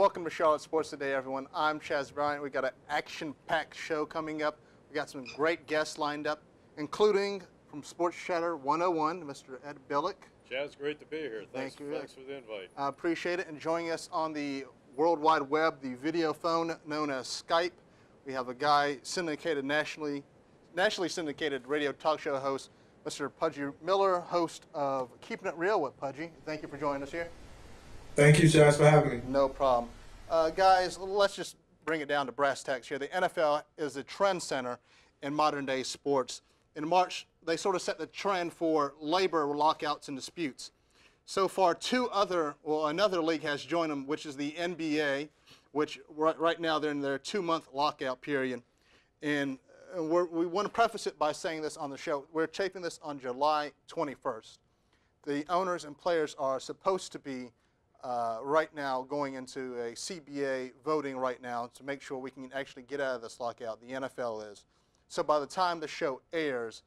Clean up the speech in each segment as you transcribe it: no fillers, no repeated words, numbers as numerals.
welcome to Charlotte Sports Today, everyone. I'm Chaz Bryant. We got an action-packed show coming up. We got some great guests lined up, including from Sports Chatter 101, Mr. Ed Billick. Chaz, great to be here. Thanks for the invite. I appreciate it. And joining us on the World Wide Web, the video phone known as Skype, we have a guy nationally syndicated radio talk show host, Mr. Pudgy Miller, host of Keeping It Real with Pudgy. Thank you for joining us here. Thank you, Chaz, for having me. No problem. Guys, let's just bring it down to brass tacks here. The NFL is a trend center in modern-day sports. In March, they sort of set the trend for labor lockouts and disputes. So far, another league has joined them, which is the NBA, which right now they're in their 2-month lockout period. And we want to preface it by saying this on the show. We're taping this on July 21st. The owners and players are supposed to be right now going into a CBA voting right now to make sure we can actually get out of this lockout. The NFL is. So by the time the show airs,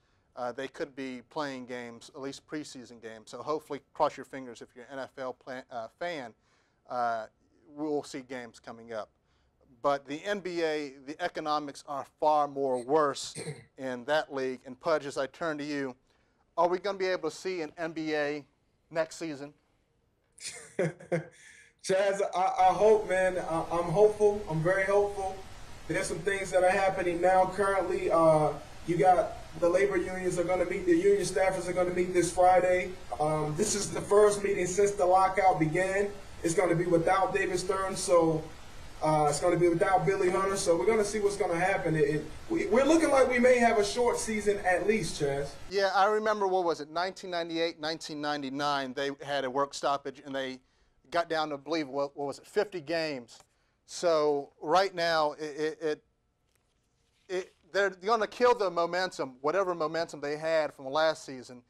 they could be playing games, at least preseason games. So hopefully, cross your fingers if you're an NFL fan, we'll see games coming up. But the NBA, the economics are far more worse in that league. And Pudge, as I turn to you, are we going to be able to see an NBA next season? Chaz, I hope, man. I'm hopeful. I'm very hopeful. There's some things that are happening now currently. You got the labor unions are going to meet, the union staffers are going to meet this Friday. This is the first meeting since the lockout began. It's going to be without David Stern, so it's going to be without Billy Hunter, so we're going to see what's going to happen. We're looking like we may have a short season at least, Chaz. Yeah, I remember, what was it, 1998, 1999, they had a work stoppage, and got down to, I believe, what was it, 50 games. So right now, they're going to kill the momentum, whatever momentum they had from last season,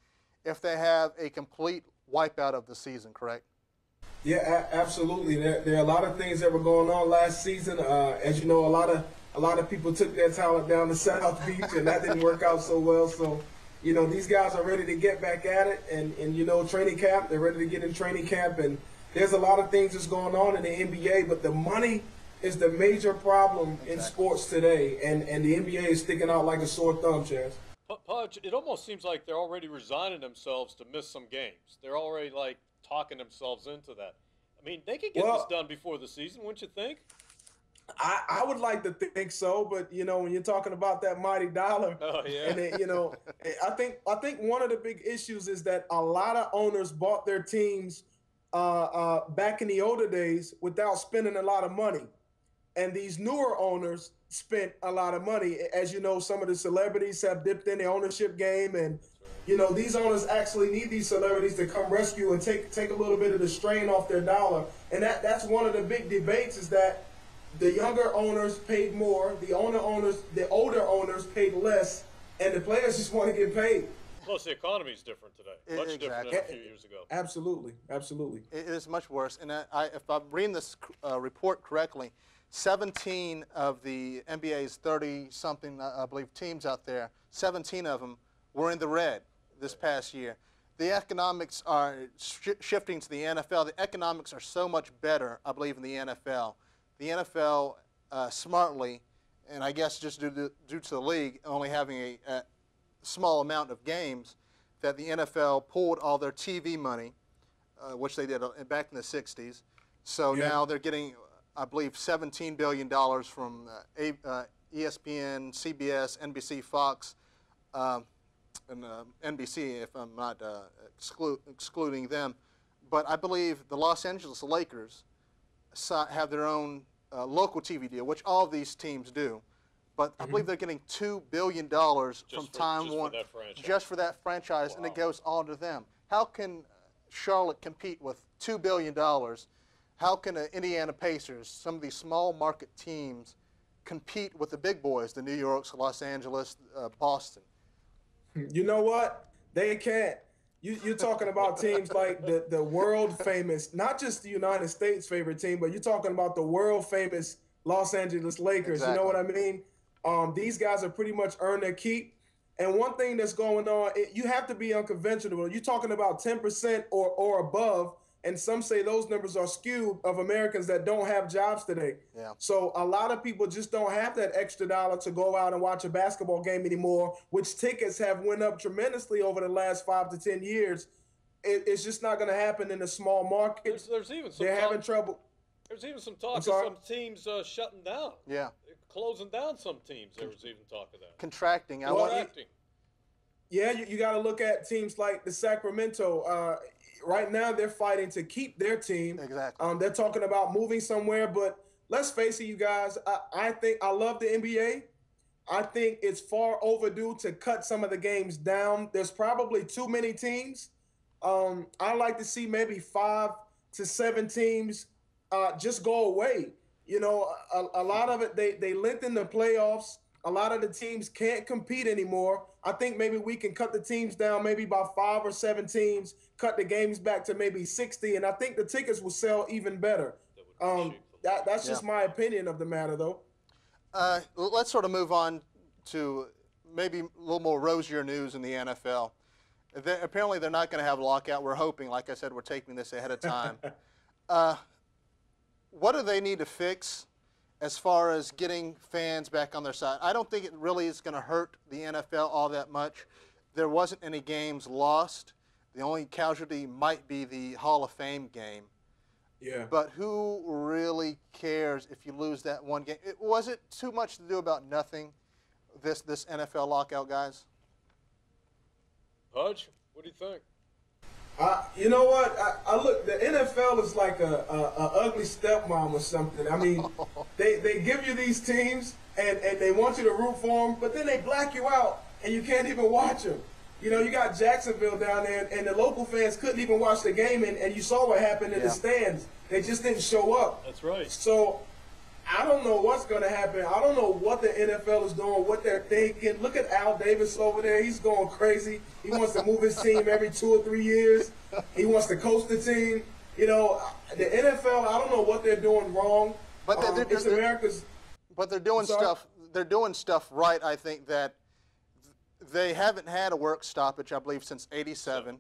if they have a complete wipeout of the season, correct? Yeah, absolutely. There are a lot of things that were going on last season. As you know, a lot of people took their talent down to South Beach, and that didn't work out so well. So, you know, these guys are ready to get back at it, and you know, training camp. They're ready to get in training camp, and there's a lot of things that's going on in the NBA. But the money is the major problem in sports today, and the NBA is sticking out like a sore thumb, Chaz. Pudge, it almost seems like they're already resigning themselves to miss some games. They're already like talking themselves into that. I mean, they could get this done before the season, wouldn't you think? I would like to think so, but you know, when you're talking about that mighty dollar, and you know, I think one of the big issues is that a lot of owners bought their teams back in the older days without spending a lot of money, and these newer owners spent a lot of money. As you know, some of the celebrities have dipped in the ownership game, and you know, these owners actually need these celebrities to come rescue and take a little bit of the strain off their dollar. And that's one of the big debates, is that the younger owners paid more, the older owners paid less, and the players just want to get paid. Plus, the economy is different today, much different than a few years ago. Absolutely, absolutely. It is much worse. And if I'm reading this report correctly, 17 of the NBA's 30-something, I believe, teams out there, 17 of them were in the red this past year. The economics are shifting to the NFL. The economics are so much better, I believe, in the NFL. The NFL smartly, and I guess just due to the league only having a small amount of games, that the NFL pulled all their TV money, which they did back in the 60s. So now they're getting, I believe, $17 billion from ESPN, CBS, NBC, Fox, and NBC, if I'm not excluding them. But I believe the Los Angeles Lakers have their own local TV deal, which all of these teams do. But I believe they're getting $2 billion from Time Warner just for that franchise, and it goes all to them. How can Charlotte compete with $2 billion? How can Indiana Pacers, some of these small market teams, compete with the big boys, the New Yorks, Los Angeles, Boston? You know what? They can't. You're talking about teams like the world famous, not just the United States favorite team, but you're talking about the world famous Los Angeles Lakers. Exactly. You know what I mean? These guys have pretty much earned their keep. And one thing that's going on, you have to be unconventional. You're talking about 10% or above, and some say those numbers are skewed of Americans that don't have jobs today. Yeah. So a lot of people just don't have that extra dollar to go out and watch a basketball game anymore, which tickets have went up tremendously over the last 5 to 10 years. It's just not going to happen in a small market. There's even some They're having trouble. There's even some talk of some teams shutting down. Yeah. Closing down some teams. There was even talk of that. Contracting. Yeah, you got to look at teams like the Sacramento. Right now, they're fighting to keep their team. Exactly. They're talking about moving somewhere, but let's face it, you guys. I think I love the NBA. I think it's far overdue to cut some of the games down. There's probably too many teams. I like to see maybe 5 to 7 teams just go away. You know, a lot of it, they lengthen the playoffs. A lot of the teams can't compete anymore. I think maybe we can cut the teams down maybe by 5 or 7 teams, cut the games back to maybe 60, and I think the tickets will sell even better. That's just my opinion of the matter, though. Let's sort of move on to maybe a little more rosier news in the NFL. Apparently, they're not going to have a lockout. We're hoping, like I said, we're taking this ahead of time. What do they need to fix as far as getting fans back on their side? I don't think it really is going to hurt the NFL all that much. There wasn't any games lost. The only casualty might be the Hall of Fame game. Yeah. But who really cares if you lose that one game? Was it too much to do about nothing, this NFL lockout, guys? Hudge, what do you think? You know what? I look. The NFL is like a ugly stepmom or something. I mean, they give you these teams and they want you to root for them, but then they black you out and you can't even watch them. You know, you got Jacksonville down there, and the local fans couldn't even watch the game, and you saw what happened in the stands. They just didn't show up. That's right. So I don't know what's going to happen. I don't know what the NFL is doing, what they're thinking. Look at Al Davis over there. He's going crazy. He wants to move his team every 2 or 3 years. He wants to coach the team. You know, the NFL, I don't know what they're doing wrong. But it's America's. But they're doing stuff. They're doing stuff right. I think that they haven't had a work stoppage, I believe, since '87.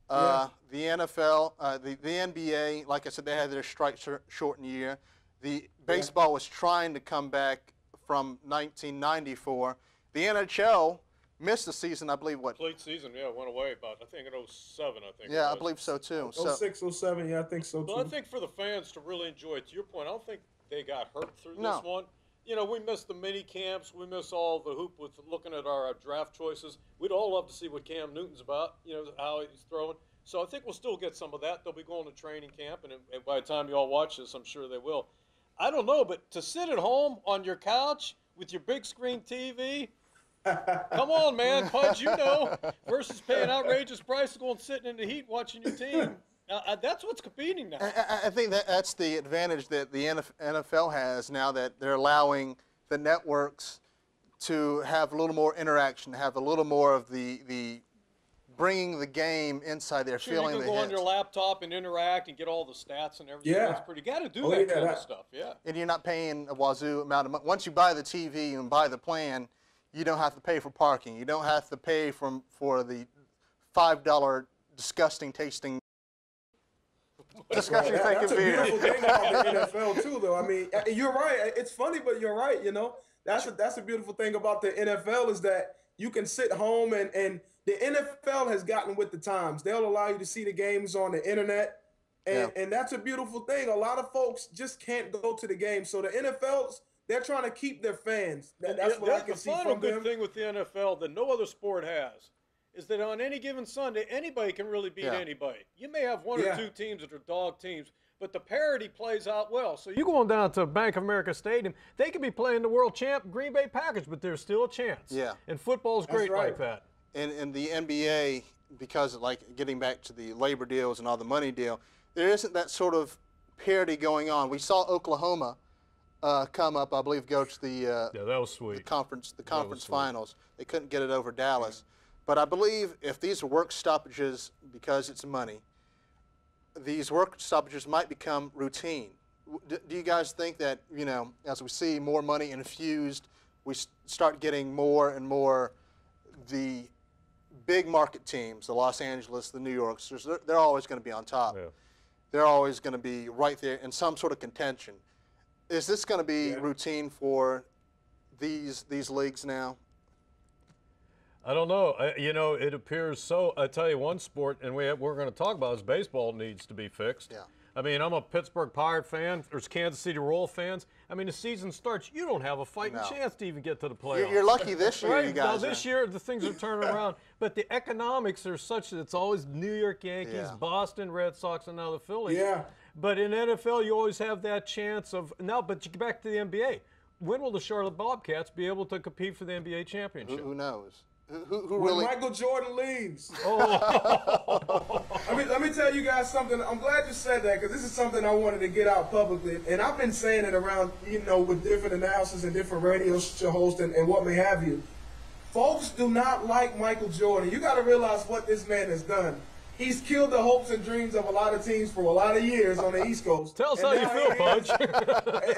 The NFL, the NBA, like I said, they had their strike shortened year. The baseball was trying to come back from 1994. The NHL missed the season, I believe, what? Complete season, went away about, I think, in 07, I think. Yeah, I believe so, too. 06, 07, yeah, I think so, too. But I think for the fans to really enjoy it, to your point, I don't think they got hurt through this one. You know, we missed the mini camps. We missed all the hoop with looking at our draft choices. We'd all love to see what Cam Newton's about, you know, how he's throwing. So I think we'll still get some of that. They'll be going to training camp, and by the time you all watch this, I'm sure they will. I don't know, but to sit at home on your couch with your big screen TV, come on, man, Pudge, you know, versus paying outrageous prices going sitting in the heat watching your team. That's what's competing now. I think that's the advantage that the NFL has now, that they're allowing the networks to have a little more interaction, have a little more of the bringing the game inside their feeling. You can go on your laptop and interact and get all the stats and everything. Yeah. That's pretty. You got to do that kind of stuff, And you're not paying a wazoo amount of money. Once you buy the TV and buy the plan, you don't have to pay for parking. You don't have to pay for the $5 disgusting tasting. That's a beautiful thing about the NFL too, though. I mean, you're right. It's funny, but you're right. You know, that's a beautiful thing about the NFL is that you can sit home and the NFL has gotten with the times. They'll allow you to see the games on the internet, and that's a beautiful thing. A lot of folks just can't go to the game, so the NFL's they're trying to keep their fans. That's what I can see from them. The final good thing with the NFL that no other sport has is that on any given Sunday, anybody can really beat anybody. You may have one or two teams that are dog teams, but the parity plays out well. So you going down to Bank of America Stadium, they could be playing the world champ Green Bay Packers, but there's still a chance. Yeah. And football's great like that. And the NBA, because of, like, getting back to the labor deals and all the money deal, there isn't that sort of parity going on. We saw Oklahoma come up, I believe, go to the that was sweet. the conference finals. They couldn't get it over Dallas. But I believe if these are work stoppages because it's money, these work stoppages might become routine. Do you guys think that, you know, as we see more money infused, we start getting more and more the big market teams, the Los Angeles, the New Yorks, they're always going to be on top. they're always going to be right there in some sort of contention. Is this going to be routine for these leagues now? I don't know. You know, it appears so. I tell you, one sport, and we're going to talk about is baseball needs to be fixed. Yeah. I mean, I'm a Pittsburgh Pirate fan. There's Kansas City Royal fans. I mean, the season starts, you don't have a fighting chance to even get to the playoffs. You're lucky this year, right? you guys. Now, this year, the things are turning around. But the economics are such that it's always New York Yankees, Boston Red Sox, and now the Phillies. Yeah. But in NFL, you always have that chance of now. But you get back to the NBA. When will the Charlotte Bobcats be able to compete for the NBA championship? Who knows? Who when really? Michael Jordan leaves. Oh. Let me tell you guys something. I'm glad you said that because this is something I wanted to get out publicly. And I've been saying it around, with different analysis and different radio show hosts and what may have you. Folks do not like Michael Jordan. You got to realize what this man has done. He's killed the hopes and dreams of a lot of teams for a lot of years on the East Coast. Tell us how you feel, Pudge.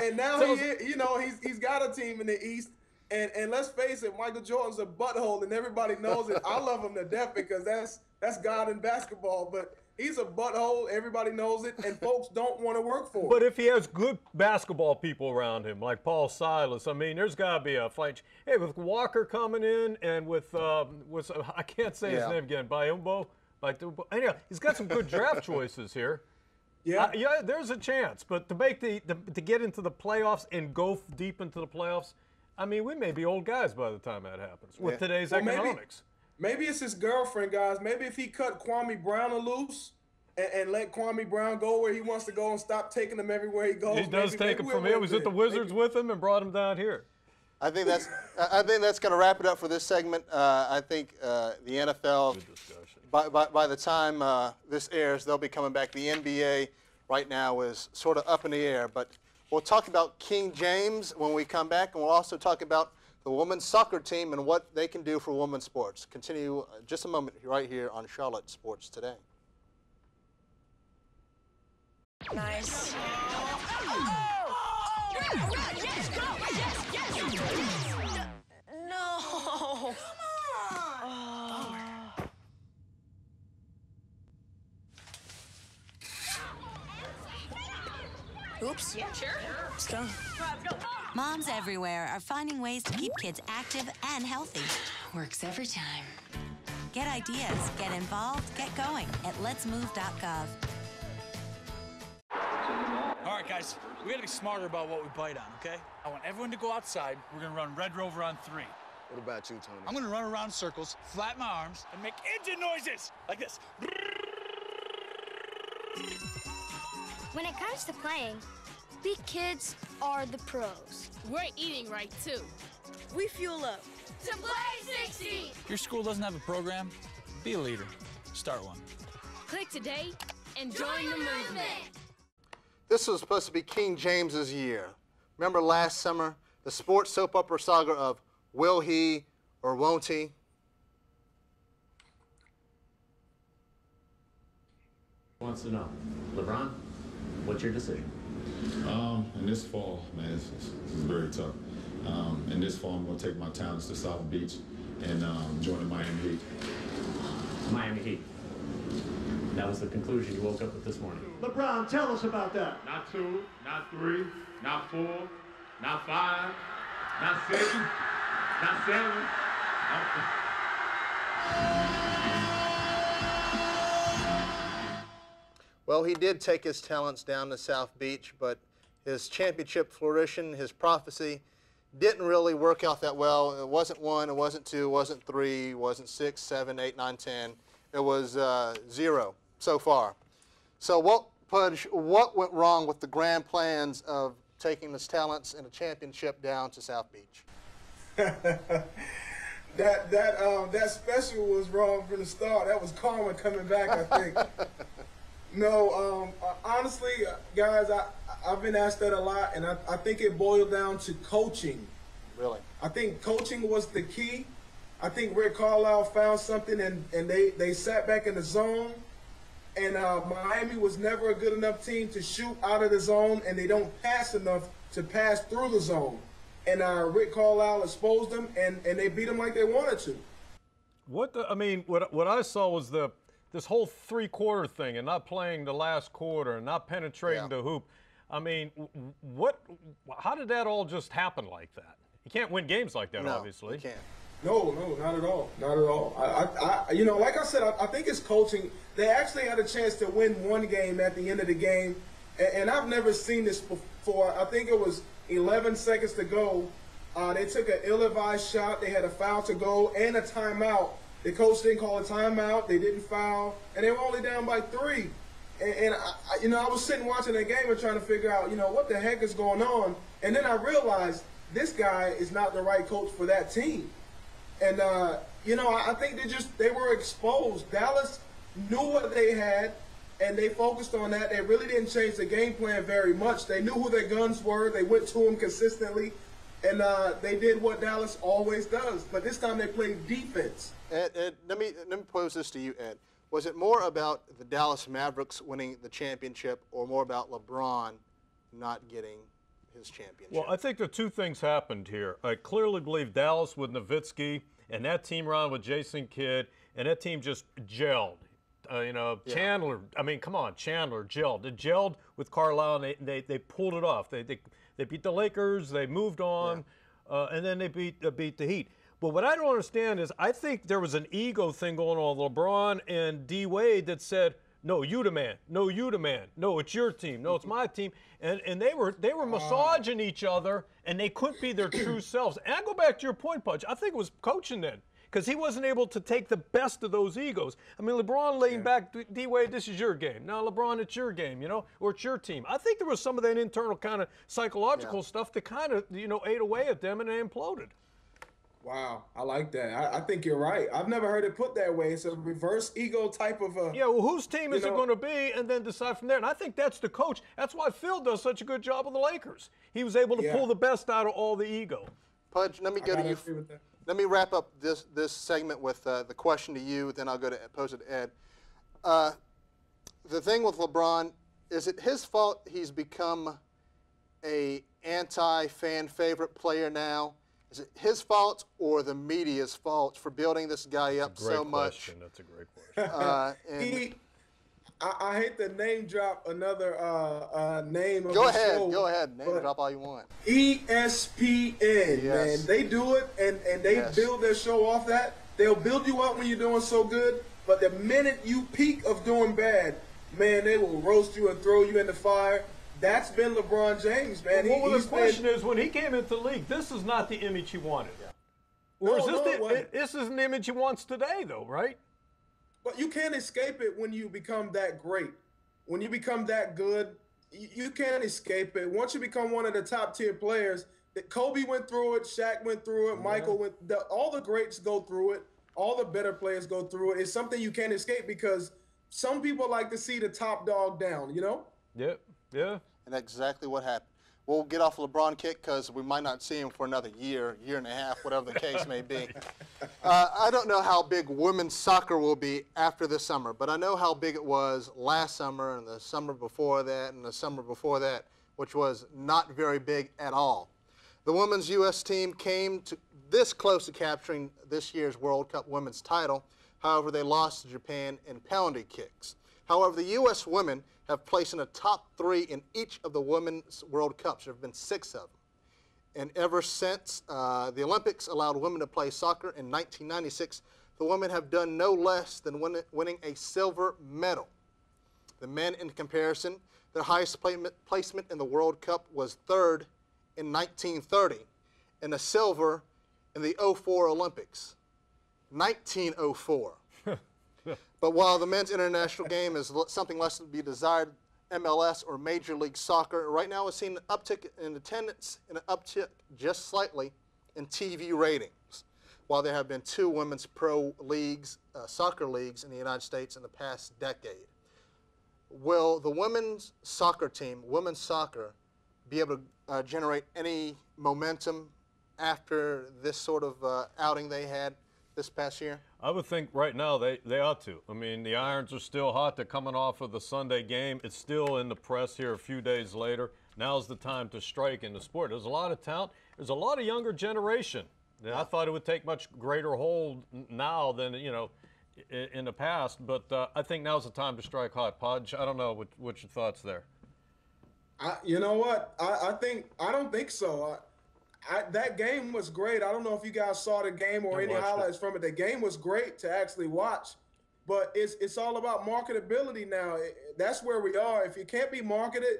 And now he's got a team in the East. And let's face it, Michael Jordan's a butthole, and everybody knows it. I love him to death because that's God in basketball. But he's a butthole. Everybody knows it, and folks don't want to work for him. But if he has good basketball people around him, like Paul Silas, I mean, there's got to be a fight. Hey, with Walker coming in, and with I can't say his name again, Biyombo. Anyhow, he's got some good draft choices here. Yeah, there's a chance. But to make to get into the playoffs and go deep into the playoffs. I mean, we may be old guys by the time that happens with today's economics. Maybe it's his girlfriend, guys. Maybe if he cut Kwame Brown loose and let Kwame Brown go where he wants to go and stop taking him everywhere he goes. He does take him from here. He was at the Wizards with him and brought him down here. I think that's going to wrap it up for this segment. I think the NFL, by the time this airs, they'll be coming back. The NBA right now is sort of up in the air, but we'll talk about King James when we come back, and we'll also talk about the women's soccer team and what they can do for women's sports. Continue just a moment right here on Charlotte Sports Today. Nice. No. Oops. Yeah, sure. Let's go. Moms everywhere are finding ways to keep kids active and healthy. Works every time. Get ideas, get involved, get going at letsmove.gov. All right, guys, we got to be smarter about what we bite on, okay? I want everyone to go outside. We're going to run Red Rover on 3. What about you, Tony? I'm going to run around in circles, flatten my arms, and make engine noises like this. When it comes to playing, we kids are the pros. We're eating right, too. We fuel up. To play 60! If your school doesn't have a program, be a leader. Start one. Click today and join the movement. This was supposed to be King James's year. Remember last summer, the sports soap opera saga of will he or won't he? Wants to know, LeBron, what's your decision? In this fall, man, this is very tough. In this fall, I'm going to take my talents to South Beach and join the Miami Heat. Miami Heat. That was the conclusion you woke up with this morning. LeBron, tell us about that. Not 2, not 3, not 4, not 5, not 6, not 7. Well, he did take his talents down to South Beach, but his championship flourishing, his prophecy, didn't really work out that well. It wasn't 1, it wasn't 2, it wasn't 3, it wasn't 6, 7, 8, 9, 10. It was 0 so far. So what went wrong with the grand plans of taking his talents and a championship down to South Beach? That special was wrong from the start. That was karma coming back, I think. No, honestly, guys, I've been asked that a lot, and I think it boiled down to coaching. Really? I think coaching was the key. I think Rick Carlisle found something, and they sat back in the zone, and Miami was never a good enough team to shoot out of the zone, and they don't pass enough to pass through the zone. And Rick Carlisle exposed them, and they beat them like they wanted to. What I saw was the this whole three-quarter thing and not playing the last quarter and not penetrating the hoop. I mean, how did that all just happen like that? You can't win games like that, obviously. You can't. No, not at all. Not at all. I you know, like I said, I think it's coaching. They actually had a chance to win one game at the end of the game, and I've never seen this before. I think it was 11 seconds to go. They took an ill-advised shot. They had a foul to go and a timeout. The coach didn't call a timeout. They didn't foul, and they were only down by 3. And I was sitting watching that game and trying to figure out, what the heck is going on. And then I realized this guy is not the right coach for that team. And, I think they were exposed. Dallas knew what they had, and they focused on that. They really didn't change the game plan very much. They knew who their guns were. They went to them consistently, and they did what Dallas always does. But this time they played defense. Ed, let me pose this to you, Ed. Was it more about the Dallas Mavericks winning the championship or more about LeBron not getting his championship? Well, I think the two things happened here. I clearly believe Dallas with Nowitzki and that team around with Jason Kidd, and that team just gelled. Chandler, I mean, come on, Chandler gelled. They gelled with Carlisle, and they pulled it off. They beat the Lakers, they moved on, and then they beat the Heat. But what I don't understand is I think there was an ego thing going on with LeBron and D. Wade that said, no, you the man. No, you the man. No, it's your team. No, it's my team. And they were massaging each other, and they couldn't be their true selves. And I go back to your point, Pudge. I think it was coaching then, because he wasn't able to take the best of those egos. I mean, LeBron laying back, D. Wade, this is your game. Now, LeBron, it's your game, or it's your team. I think there was some of that internal kind of psychological stuff that kind of, ate away at them, and they imploded. Wow, I like that. I think you're right. I've never heard it put that way. It's a reverse ego type of a. Yeah, well, whose team is it going to be, and then decide from there. And I think that's the coach. That's why Phil does such a good job with the Lakers. He was able to pull the best out of all the ego. Pudge, let me go to you. Let me wrap up this segment with the question to you. Then I'll pose it to Ed. The thing with LeBron, is it his fault he's become a anti-fan favorite player now? Is it his fault or the media's fault for building this guy up so much? That's a great question. I hate to name drop another name of Go the ahead. show. Go ahead. Name drop all you want. ESPN, man. They do it, and they build their show off that. They'll build you up when you're doing so good, but the minute you peak of doing bad, man, they will roast you and throw you in the fire. That's been LeBron James, man. Well, the question is, when he came into the league, this is not the image he wanted. Or this is an image he wants today, though, right? But you can't escape it when you become that great. When you become that good, you can't escape it. Once you become one of the top-tier players, Kobe went through it, Shaq went through it, Michael went. All the greats go through it. All the better players go through it. It's something you can't escape because some people like to see the top dog down, Yeah. And that's exactly what happened. We'll get off LeBron kick because we might not see him for another year and a half, whatever the case may be. I don't know how big women's soccer will be after this summer, but I know how big it was last summer and the summer before that and the summer before that, which was not very big at all. The women's U.S. team came to this close to capturing this year's World Cup women's title. However, they lost to Japan in penalty kicks. However, the U.S. women have placed in the top 3 in each of the Women's World Cups. There have been 6 of them. And ever since the Olympics allowed women to play soccer in 1996, the women have done no less than winning a silver medal. The men, in comparison, their highest placement in the World Cup was 3rd in 1930 and a silver in the 2004 Olympics. 1904. But while the men's international game is something less to be desired, MLS or Major League Soccer, right now we're seeing an uptick in attendance and an uptick just slightly in TV ratings. While there have been 2 women's pro leagues, soccer leagues in the United States in the past decade. Will the women's soccer team, women's soccer, be able to generate any momentum after this sort of outing they had this past year? I would think right now they ought to. I mean, the irons are still hot. They're coming off of the Sunday game. It's still in the press here a few days later. Now's the time to strike in the sport. There's a lot of talent. There's a lot of younger generation. And I thought it would take much greater hold now than, in the past, but I think now's the time to strike hot. Pudge, I don't know what's your thoughts there. You know what? I don't think so. That game was great. I don't know if you guys saw the game or any highlights from it. The game was great to actually watch, but it's all about marketability now. That's where we are. If it can't be marketed,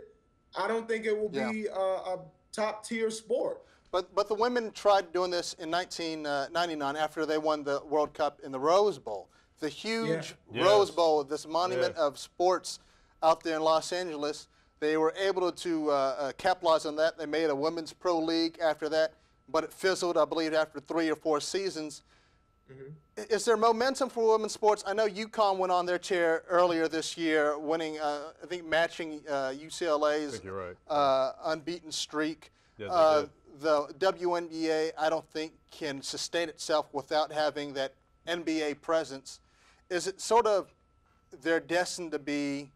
I don't think it will be a top tier sport. But the women tried doing this in 1999 after they won the World Cup in the Rose Bowl. The huge Rose Bowl, this monument of sports out there in Los Angeles. They were able to capitalize on that. They made a women's pro league after that, but it fizzled, I believe, after 3 or 4 seasons. Is there momentum for women's sports? I know UConn went on their tear earlier this year, winning, I think, matching UCLA's unbeaten streak. Yeah, the WNBA, I don't think, can sustain itself without having that NBA presence. Is it sort of they're destined to be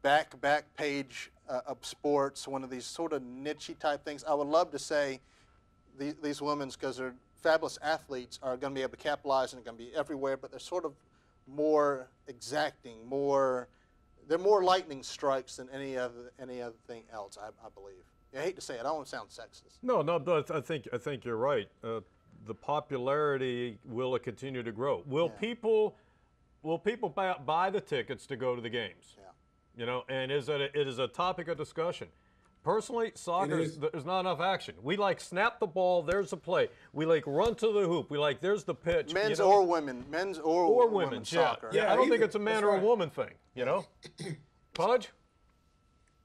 back page of sports, one of these sort of niche-y type things? I would love to say these women, because they're fabulous athletes, are going to be able to capitalize and are going to be everywhere, but they're sort of more exacting, they're more lightning strikes than any other thing else, I believe. I hate to say it, I don't want to sound sexist. No, but I think you're right. The popularity will continue to grow. Will people buy the tickets to go to the games? Yeah. You know, and it is a topic of discussion. Personally, soccer, there's not enough action. We like snap the ball, there's the play. We like run to the hoop. We like there's the pitch. Men's or women, or women's soccer. Yeah, I don't think it's a man or a woman thing. You know, Pudge.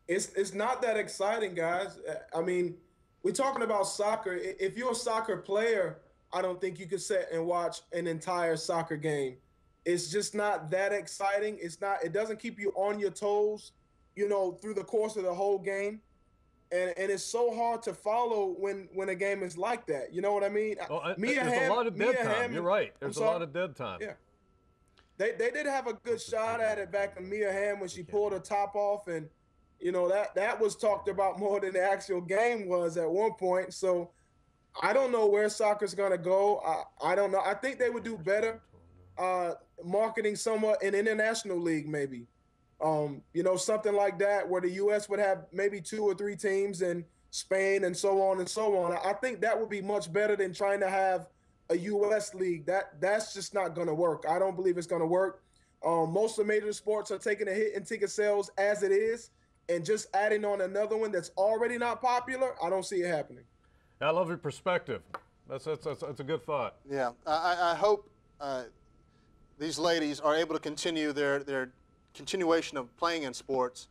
It's not that exciting, guys. I mean, we're talking about soccer. If you're a soccer player, I don't think you could sit and watch an entire soccer game. It's just not that exciting. It doesn't keep you on your toes, you know, through the course of the whole game. And it's so hard to follow when a game is like that. You know what I mean? There's a lot of dead time. You're right. There's a lot of dead time. Yeah. They did have a good shot at it back to Mia Hamm when she pulled her top off, and you know that was talked about more than the actual game was at one point. So I don't know where soccer's gonna go. I don't know. I think they would do better marketing somewhat an international league, maybe. You know, something like that where the U.S. would have maybe 2 or 3 teams and Spain and so on and so on. I think that would be much better than trying to have a U.S. league. That's just not going to work. I don't believe it's going to work. Most of the major sports are taking a hit in ticket sales as it is, and just adding on another one that's already not popular, I don't see it happening. I love your perspective. That's a good thought. Yeah, I hope these ladies are able to continue their continuation of playing in sports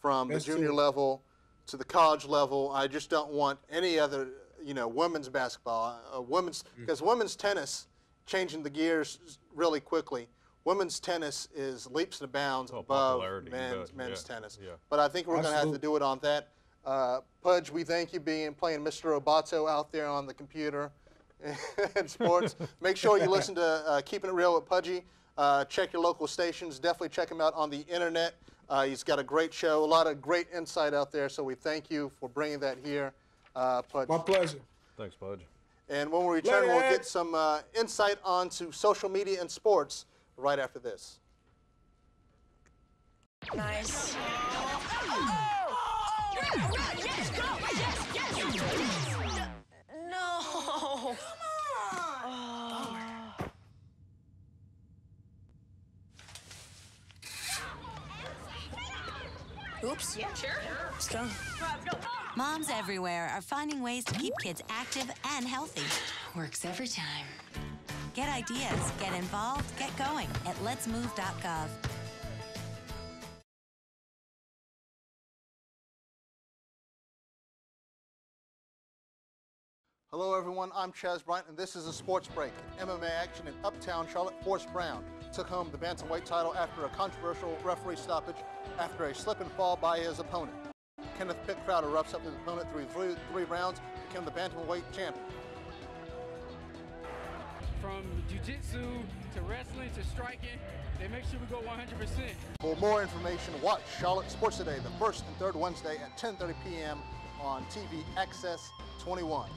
from the junior level to the college level. I just don't want any other, you know, women's basketball, because women's tennis, changing the gears really quickly, women's tennis is leaps and bounds above men's tennis. Yeah. But I think we're going to have to do it on that. Pudge, we thank you playing Mr. Roboto out there on the computer in sports. Make sure you listen to Keeping It Real with Pudgy. Check your local stations. Definitely check him out on the internet. He's got a great show, a lot of great insight out there, so we thank you for bringing that here, Pudge. My pleasure. Thanks, Pudge. And when we return, we'll get some insight onto social media and sports right after this. Nice. No. Oops. Yeah, sure. Strong. Moms everywhere are finding ways to keep kids active and healthy. Works every time. Get ideas, get involved, get going at letsmove.gov. Hello, everyone. I'm Chaz Bryant, and this is a Sports Break. MMA action in Uptown Charlotte. Forrest Brown took home the bantamweight title after a controversial referee stoppage after a slip and fall by his opponent. Kenneth Pickcrowder roughs up his opponent through three rounds, became the bantamweight champion. From jiu-jitsu to wrestling to striking, they make sure we go 100%. For more information, watch Charlotte Sports Today the first and third Wednesday at 10:30 p.m. on TV Access 21.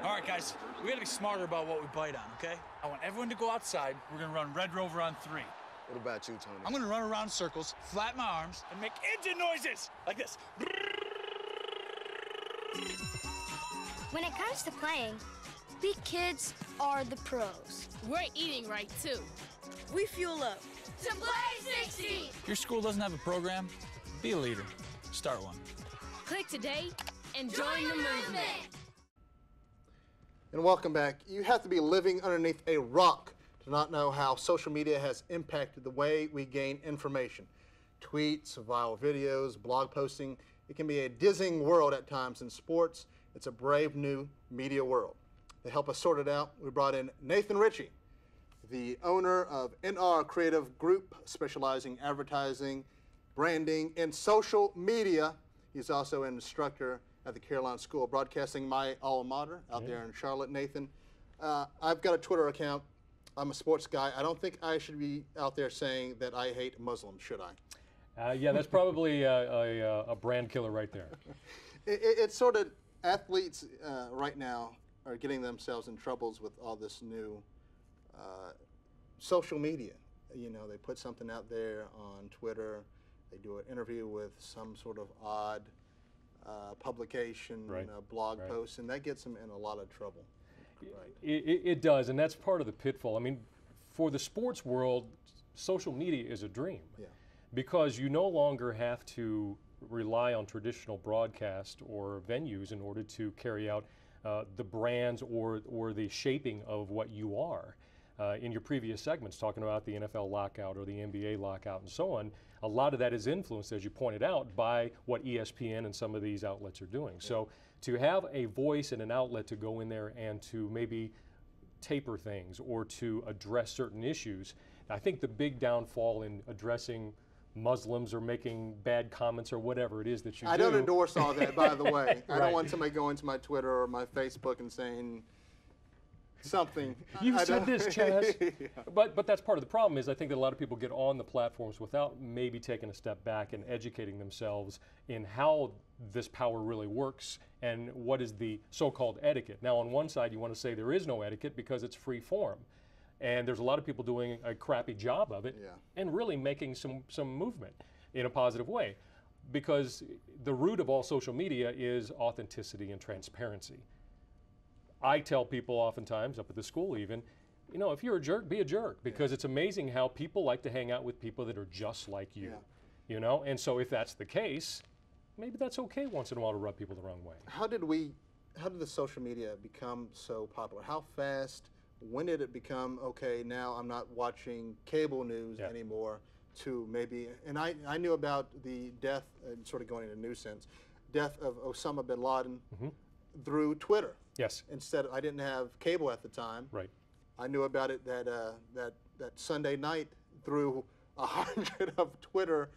All right, guys, we gotta be smarter about what we bite on, okay? I want everyone to go outside. We're gonna run Red Rover on 3. What about you, Tony? I'm gonna run around in circles, flap my arms, and make engine noises like this. When it comes to playing, we kids are the pros. We're eating right, too. We fuel up. To play 16! If your school doesn't have a program, be a leader. Start one. Click today and join the movement. And welcome back. You have to be living underneath a rock to not know how social media has impacted the way we gain information. Tweets, viral videos, blog posting. It can be a dizzying world at times in sports. It's a brave new media world. To help us sort it out, we brought in Nathan Ritchie, the owner of NR Creative Group, specializing in advertising, branding, and social media. He's also an instructor at the Carolina School of Broadcasting, my alma mater, out there in Charlotte. Nathan, I've got a Twitter account. I'm a sports guy. I don't think I should be out there saying that I hate Muslims, should I? Yeah, that's probably a brand killer right there. It's sort of athletes right now are getting themselves in troubles with all this new social media. You know, they put something out there on Twitter, they do an interview with some sort of odd publication, blog post, and that gets them in a lot of trouble. It does, and that's part of the pitfall. I mean, for the sports world, social media is a dream because you no longer have to rely on traditional broadcast or venues in order to carry out the brands or the shaping of what you are. In your previous segments, talking about the NFL lockout or the NBA lockout and so on, a lot of that is influenced, as you pointed out, by what ESPN and some of these outlets are doing. So to have a voice and an outlet to go in there and to maybe taper things or to address certain issues, I think the big downfall in addressing Muslims or making bad comments or whatever it is that you do. I don't endorse all that, by the way. I don't want somebody going to my Twitter or my Facebook and saying something. You said this, Chaz. But that's part of the problem is I think that a lot of people get on the platforms without maybe taking a step back and educating themselves in how this power really works and what is the so-called etiquette. Now, on one side, you want to say there is no etiquette because it's free form. And there's a lot of people doing a crappy job of it and really making some movement in a positive way. Because the root of all social media is authenticity and transparency. I tell people oftentimes, up at the school even, you know, if you're a jerk, be a jerk, because it's amazing how people like to hang out with people that are just like you, you know? And so if that's the case, maybe that's okay once in a while to rub people the wrong way. How did the social media become so popular? How fast, when did it become, okay, now I'm not watching cable news anymore, to maybe, and I knew about the death, sort of going in a new sense, death of Osama bin Laden through Twitter. Yes. Instead, I didn't have cable at the time. Right. I knew about it that Sunday night through 100 of Twitter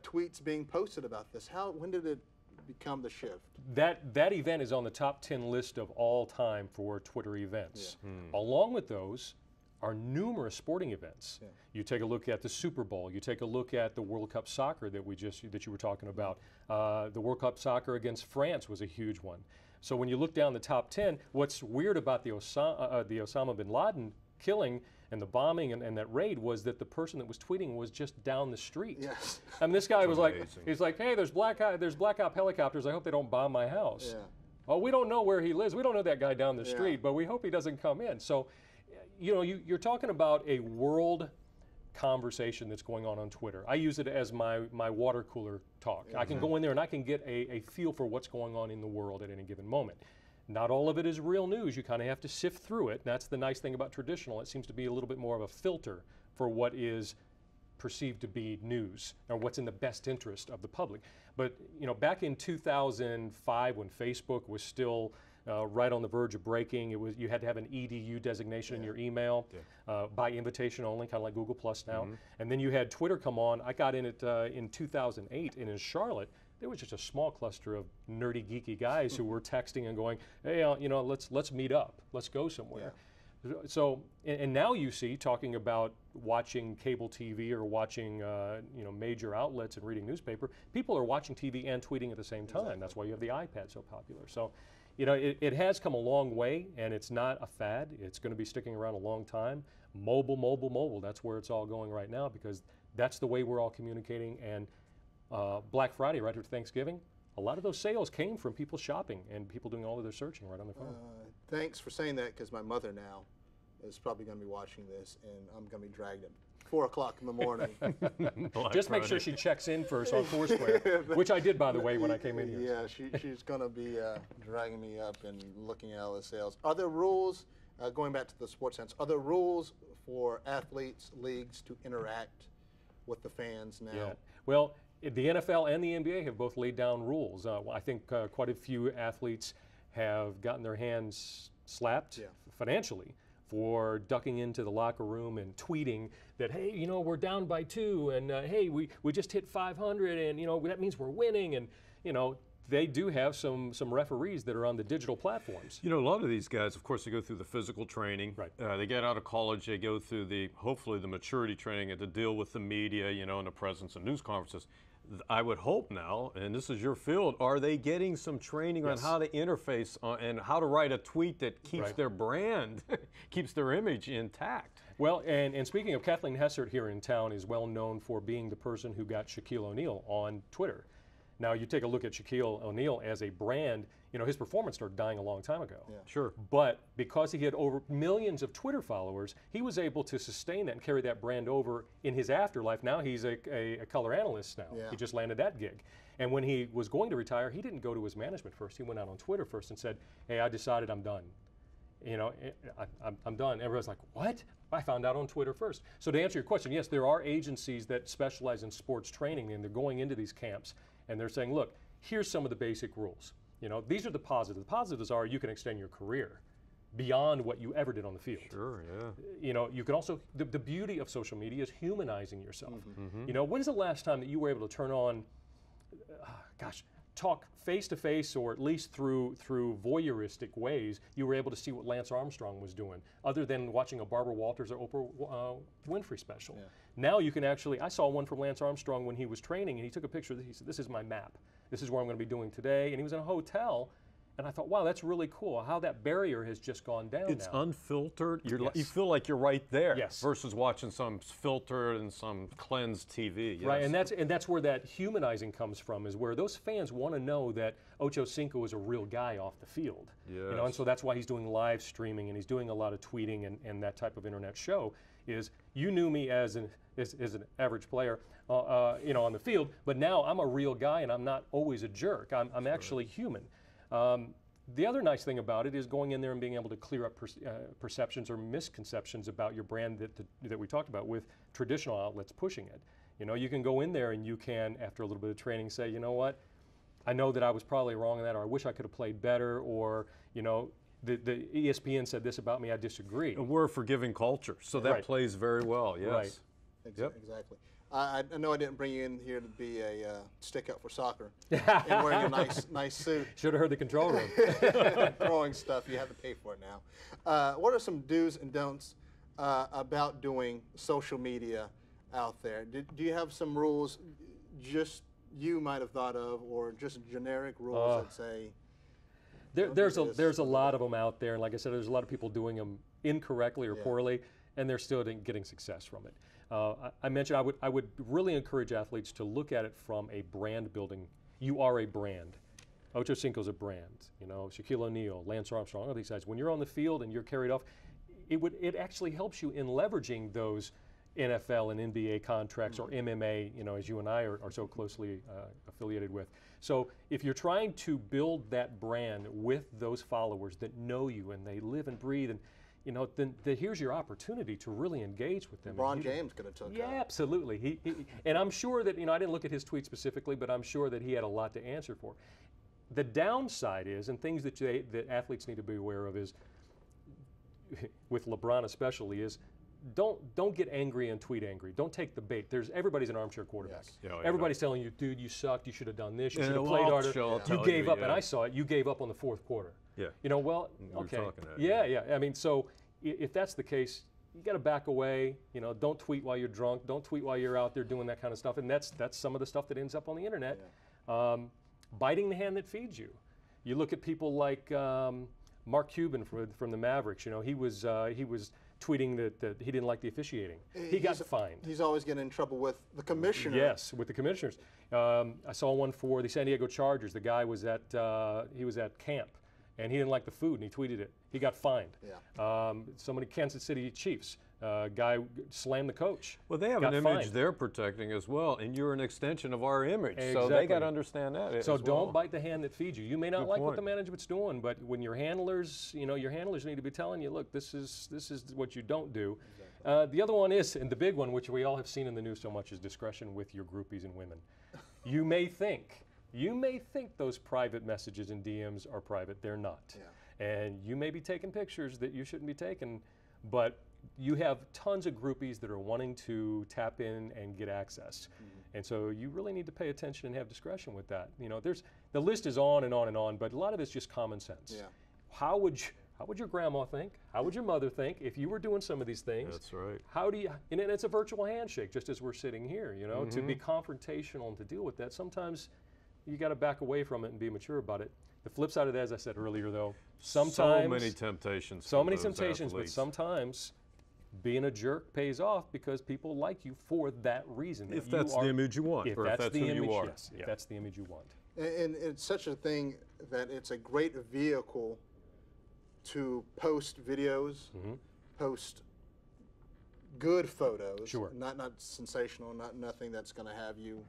tweets being posted about this. When did it become the shift? That event is on the top 10 list of all time for Twitter events. Along with those are numerous sporting events. You take a look at the Super Bowl. You take a look at the World Cup soccer that you were talking about. The World Cup soccer against France was a huge one. So when you look down the top 10, what's weird about the Osama bin Laden killing and the bombing and that raid was that the person that was tweeting was just down the street. Yes. I mean, this guy was he's like, hey, there's black op helicopters. I hope they don't bomb my house. Yeah. Well, we don't know where he lives. We don't know that guy down the street, but we hope he doesn't come in. So, you know, you're talking about a world conversation that's going on Twitter. I use it as my water cooler talk. I can go in there and I can get a feel for what's going on in the world at any given moment. Not all of it is real news. You kind of have to sift through it. That's the nice thing about traditional. It seems to be a little bit more of a filter for what is perceived to be news or what's in the best interest of the public. But you know, back in 2005 when Facebook was still right on the verge of breaking, you had to have an EDU designation in your email by invitation only, kind of like Google Plus now. And then you had Twitter come on. I got in it in 2008, and in Charlotte, there was just a small cluster of nerdy, geeky guys who were texting and going, "Hey, you know, let's meet up. Let's go somewhere." So, and now you see, talking about watching cable TV or watching major outlets and reading newspaper, people are watching TV and tweeting at the same time. Exactly. That's why you have the iPad so popular. So, it has come a long way, and it's not a fad. It's going to be sticking around a long time. Mobile, mobile, mobile. That's where it's all going right now, because that's the way we're all communicating. And Black Friday, right after Thanksgiving, a lot of those sales came from people shopping and people doing all of their searching right on their phone. Thanks for saying that, because my mother now is probably going to be watching this, and I'm going to be dragged at 4 o'clock in the morning. Just make sure she checks in first on Foursquare, which I did, by the way, when I came in here. Yeah, she's going to be dragging me up and looking at all the sales. Are there rules, going back to the sports sense, are there rules for athletes, leagues to interact with the fans now? Yeah. Well, the NFL and the NBA have both laid down rules. I think quite a few athletes have gotten their hands slapped financially for ducking into the locker room and tweeting that, hey, we're down by 2, and hey, we just hit 500, and that means we're winning, and they do have some referees that are on the digital platforms. A lot of these guys, of course, they go through the physical training. Right. They get out of college, they go through hopefully the maturity training and to deal with the media, in the presence of news conferences. I would hope now, and this is your field, are they getting some training on how to interface and how to write a tweet that keeps their brand, keeps their image intact? Well, and speaking of, Kathleen Hessert here in town is well known for being the person who got Shaquille O'Neal on Twitter. Now, you take a look at Shaquille O'Neal as a brand, his performance started dying a long time ago. Yeah. Sure. But because he had over millions of Twitter followers, he was able to sustain that and carry that brand over in his afterlife. Now he's a color analyst now. Yeah. He just landed that gig. And when he was going to retire, he didn't go to his management first. He went out on Twitter first and said, hey, I decided I'm done. I'm done. Everybody's like, what? I found out on Twitter first. So to answer your question, yes, there are agencies that specialize in sports training, and they're going into these camps and they're saying, look, here's some of the basic rules. These are the positives. The positives are you can extend your career beyond what you ever did on the field. Sure, yeah. You can also, the beauty of social media is humanizing yourself. Mm-hmm. When's the last time that you were able to turn on, talk face to face, or at least through voyeuristic ways, you were able to see what Lance Armstrong was doing, other than watching a Barbara Walters or Oprah Winfrey special. Yeah. Now you can actually, I saw one from Lance Armstrong when he was training, and he took a picture. He said, this is my map. This is where I'm going to be doing today. And he was in a hotel, and I thought, wow, that's really cool how that barrier has just gone down. It's now. Unfiltered. You feel like you're right there. Yes. Versus watching some filtered and some cleansed TV. Yes. Right, and that's where that humanizing comes from, is where those fans want to know that Ocho Cinco is a real guy off the field. Yes. And so that's why he's doing live streaming, and he's doing a lot of tweeting and that type of internet show. Is you knew me as an average player, on the field, but now I'm a real guy, and I'm not always a jerk. I'm actually human. The other nice thing about it is going in there and being able to clear up perceptions or misconceptions about your brand that we talked about with traditional outlets pushing it. You can go in there and you can, after a little bit of training, say, you know what, I know that I was probably wrong in that, or I wish I could have played better, or the ESPN said this about me, I disagree. And we're a forgiving culture, so that plays very well, yes. Right. Exactly. I know I didn't bring you in here to be a stick up for soccer and wearing a nice suit. Should have heard the control room. Throwing stuff, you have to pay for it now. What are some do's and don'ts about doing social media out there? Do you have some rules just you might have thought of, or just generic rules that say? There's a lot of them out there, and like I said, there's a lot of people doing them incorrectly or poorly, and they're still getting success from it. I mentioned I would really encourage athletes to look at it from a brand building. You are a brand. Ocho Cinco's a brand. Shaquille O'Neal, Lance Armstrong, all these guys. When you're on the field and you're carried off, it actually helps you in leveraging those NFL and NBA contracts, or MMA, as you and I are so closely affiliated with. So if you're trying to build that brand with those followers that know you and they live and breathe, and then here's your opportunity to really engage with them. LeBron James could have took that. Yeah, absolutely. And I'm sure that, I didn't look at his tweet specifically, but I'm sure that he had a lot to answer for. The downside is, and things that athletes need to be aware of is, with LeBron especially, is don't get angry and tweet angry. Don't take the bait. Everybody's an armchair quarterback. Yes. Everybody's telling you, dude, you sucked. You should have done this. You should have played harder. You gave up, and I saw it. You gave up on the fourth quarter. Yeah. Well, okay. Yeah. I mean, so if that's the case, you got to back away. You know, don't tweet while you're drunk. Don't tweet while you're out there doing that kind of stuff. And that's some of the stuff that ends up on the internet. Yeah. Biting the hand that feeds you. You look at people like Mark Cuban from the Mavericks. You know, he was tweeting that he didn't like the officiating. He got fined. He's always getting in trouble with the commissioner. Yes, with the commissioners. I saw one for the San Diego Chargers. The guy was at camp, and he didn't like the food, and he tweeted it. He got fined. Yeah. Somebody, Kansas City Chiefs, guy slammed the coach. Well, they have an image they're protecting as well, and you're an extension of our image. Exactly. So they got to understand that. So don't bite the hand that feeds you. You may not like what the management's doing, but when your handlers, your handlers need to be telling you, look, this is what you don't do. Exactly. The other one is, and the big one, which we all have seen in the news so much, is discretion with your groupies and women. You may think those private messages and DMs are private. They're not. Yeah. And you may be taking pictures that you shouldn't be taking, but you have tons of groupies that are wanting to tap in and get access. Mm-hmm. And so you really need to pay attention and have discretion with that. You know, the list is on and on and on, but a lot of it's just common sense. Yeah. How would your grandma think? How would your mother think if you were doing some of these things? That's right. How do you, and it's a virtual handshake, just as we're sitting here, mm-hmm. to be confrontational and to deal with that. Sometimes you got to back away from it and be mature about it. The flip side of that, as I said earlier, though, sometimes so many temptations. So many temptations, athletes. But sometimes being a jerk pays off because people like you for that reason. If that's the image you want, or if that's who you are. Yes, if that's the image you want. And it's such a thing that it's a great vehicle to post videos, mm-hmm. post good photos, sure. not sensational, nothing that's going to have you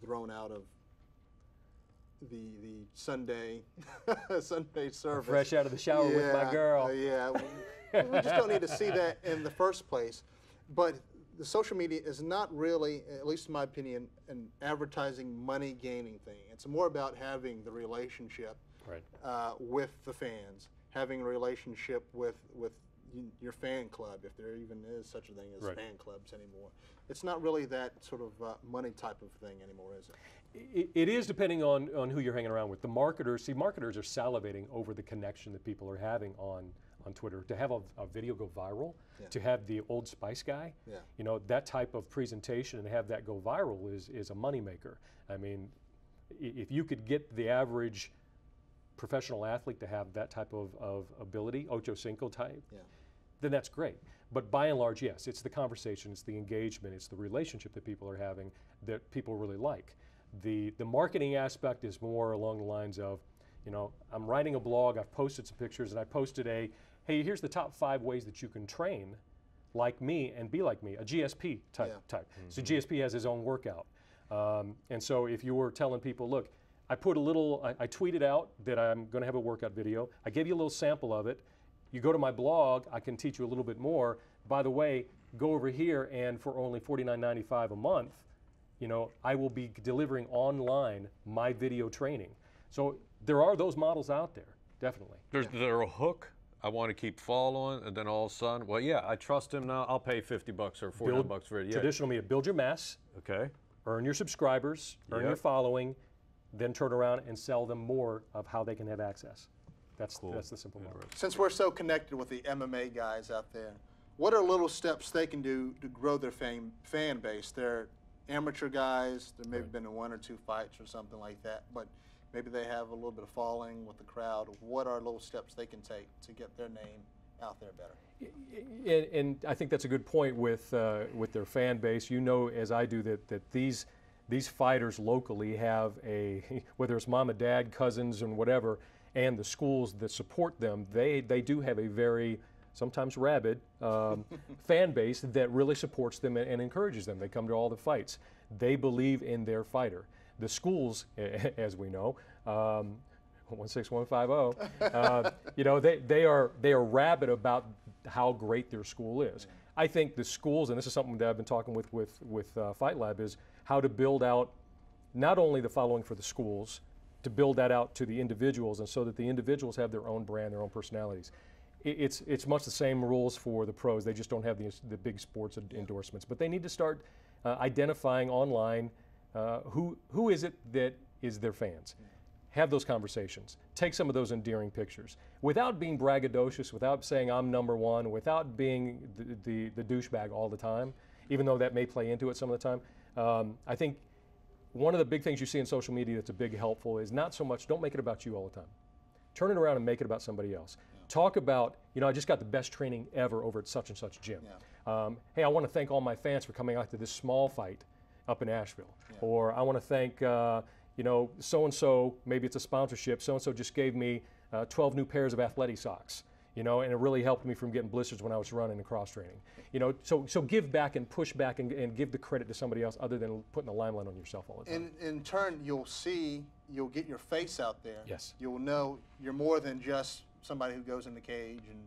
thrown out of the Sunday service. Fresh out of the shower with my girl. Yeah, we just don't need to see that in the first place. But the social media is not really, at least in my opinion, an advertising money gaining thing. It's more about having the relationship right. With the fans, having a relationship with your fan club, if there even is such a thing as right. fan clubs anymore. It's not really that sort of money type of thing anymore, is it? It is, depending on who you're hanging around with. The marketers are salivating over the connection that people are having on Twitter. To have a video go viral, yeah. to have the Old Spice guy, yeah. That type of presentation and have that go viral is a moneymaker. I mean, if you could get the average professional athlete to have that type of ability, Ocho Cinco type, yeah. then that's great. But by and large, yes, it's the conversation, it's the engagement, it's the relationship that people are having that people really like. The marketing aspect is more along the lines of, I'm writing a blog, I've posted some pictures, and I posted hey, here's the top 5 ways that you can train like me and be like me, a GSP type. Yeah. Mm-hmm. So GSP has his own workout. And so if you were telling people, look, I put I tweeted out that I'm going to have a workout video. I gave you a little sample of it. You go to my blog, I can teach you a little bit more. By the way, go over here, and for only $49.95 a month, I will be delivering online my video training. So there are those models out there, definitely. There's a hook I want to keep following, and then all of a sudden, well, yeah, I trust him now. I'll pay $50 or $49 for it. Yeah. Traditional media, build your mass. Okay. Earn your subscribers, earn your following, then turn around and sell them more of how they can have access. That's cool. That's the simple model. Since we're so connected with the MMA guys out there, what are little steps they can do to grow their fan base? They're amateur guys. They've maybe been in 1 or 2 fights or something like that, but maybe they have a little bit of following with the crowd. What are little steps they can take to get their name out there better? And I think that's a good point with their fan base. As I do, that these fighters locally have whether it's mom and dad, cousins, and whatever, and the schools that support them, they do have a very sometimes rabid fan base that really supports them and encourages them. They come to all the fights. They believe in their fighter. The schools, as we know, 16150, they are rabid about how great their school is. I think the schools, and this is something that I've been talking with Fight Lab, is how to build out not only the following for the schools, to build that out to the individuals, and so that the individuals have their own brand, their own personalities. It's much the same rules for the pros. They just don't have the big sports endorsements. But they need to start identifying online who is it that is their fans. have those conversations. Take some of those endearing pictures without being braggadocious, without saying I'm number one, without being the douchebag all the time, even though that may play into it some of the time. I think one of the big things you see in social media that's a big helpful is not so much, don't make it about you all the time. Turn it around and make it about somebody else. Talk about, I just got the best training ever over at such and such gym. Hey, I want to thank all my fans for coming out to this small fight up in Asheville. Or I want to thank, so-and-so, maybe it's a sponsorship, so-and-so just gave me 12 new pairs of athletic socks, and it really helped me from getting blisters when I was running and cross-training. So give back and push back and give the credit to somebody else other than putting the limelight on yourself all the time. In turn, you'll get your face out there. Yes. You'll know you're more than just somebody who goes in the cage and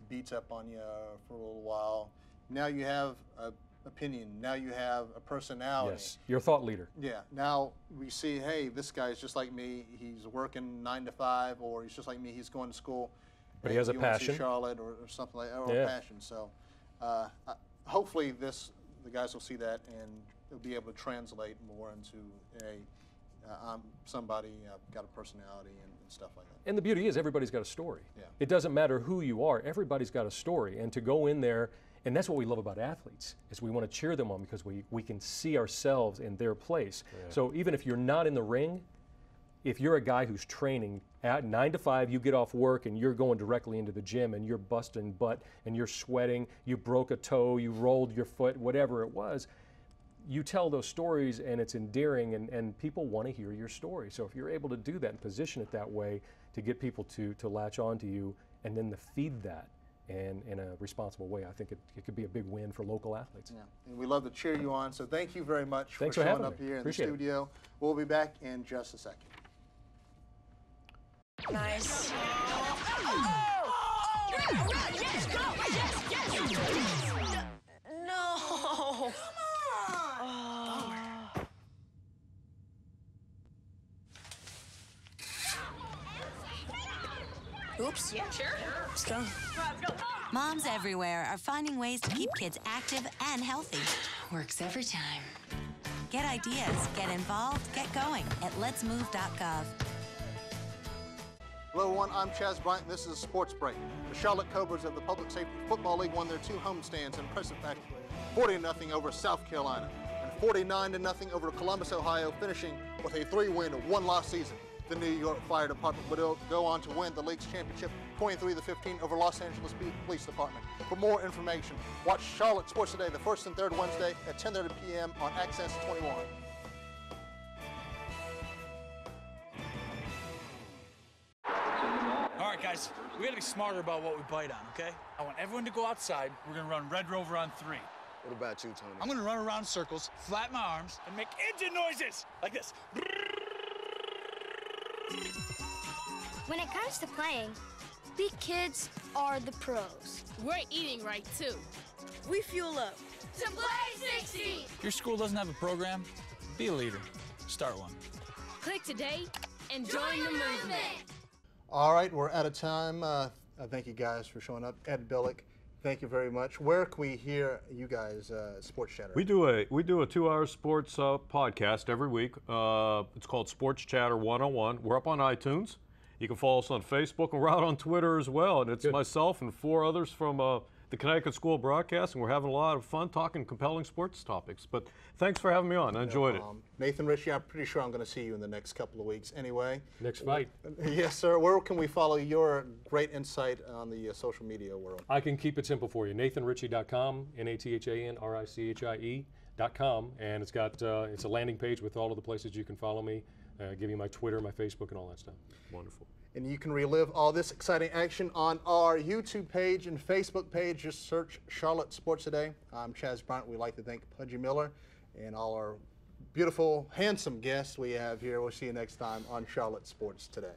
beats up on you for a little while. Now you have an opinion. Now you have a personality. Yes, you're a thought leader. Yeah. Now we see, hey, this guy's just like me. He's working 9 to 5, or he's just like me. He's going to school. But he has a passion. Charlotte or something like that, or a passion. So hopefully the guys will see that and they'll be able to translate more into I'm somebody, I've got a personality and stuff like that. And the beauty is everybody's got a story. Yeah. It doesn't matter who you are. Everybody's got a story. And to go in there, and that's what we love about athletes, is we want to cheer them on because we can see ourselves in their place. Yeah. So even if you're not in the ring, if you're a guy who's training at 9 to 5, you get off work and you're going directly into the gym and you're busting butt and you're sweating, you broke a toe, you rolled your foot, whatever it was, you tell those stories and it's endearing and people want to hear your story. So if you're able to do that and position it that way to get people to latch on to you and then to feed that and in a responsible way, I think it could be a big win for local athletes. Yeah, and we love to cheer you on. So thank you very much for showing up here in the studio. We'll be back in just a second. Nice. No. Oops. Yeah, sure. Let's go. Moms everywhere are finding ways to keep kids active and healthy. Works every time. Get ideas, get involved, get going at letsmove.gov. Hello, everyone. I'm Chaz Bryant. This is Sports Break. The Charlotte Cobras of the Public Safety Football League won their 2 homestands in impressive fashion, 40-0 over South Carolina and 49-0 over Columbus, Ohio, finishing with a 3-win, 1-loss season. The New York Fire Department would go on to win the league's championship 23-15 over Los Angeles Police Department. For more information, watch Charlotte Sports Today the first and third Wednesday at 10:30 p.m. on Access 21. All right, guys, we gotta be smarter about what we bite on, okay? I want everyone to go outside. We're gonna run Red Rover on 3. What about you, Tony? I'm gonna run around in circles, flap my arms, and make engine noises like this. When it comes to playing, we kids are the pros. We're eating right, too. We fuel up. To play 60! If your school doesn't have a program, be a leader. Start one. Click today and join the movement. All right, we're out of time. Thank you guys for showing up. Ed Billick, thank you very much. Where can we hear you guys Sports Chatter? We do a 2-hour sports podcast every week. It's called Sports Chatter 101. We're up on iTunes. You can follow us on Facebook, and we're out on Twitter as well. And it's myself and 4 others from the Connecticut School of Broadcasting. We're having a lot of fun talking compelling sports topics. But thanks for having me on. I enjoyed it. Nathan Ritchie, I'm pretty sure I'm going to see you in the next couple of weeks anyway. Next fight. Yes, sir. Where can we follow your great insight on the social media world? I can keep it simple for you. NathanRitchie.com, NathanRitchie.com, and it's got it's a landing page with all of the places you can follow me. Give you my Twitter, my Facebook, and all that stuff. Wonderful. And you can relive all this exciting action on our YouTube page and Facebook page. Just search Charlotte Sports Today. I'm Chaz Bryant. We'd like to thank Pudgy Miller and all our beautiful, handsome guests we have here. We'll see you next time on Charlotte Sports Today.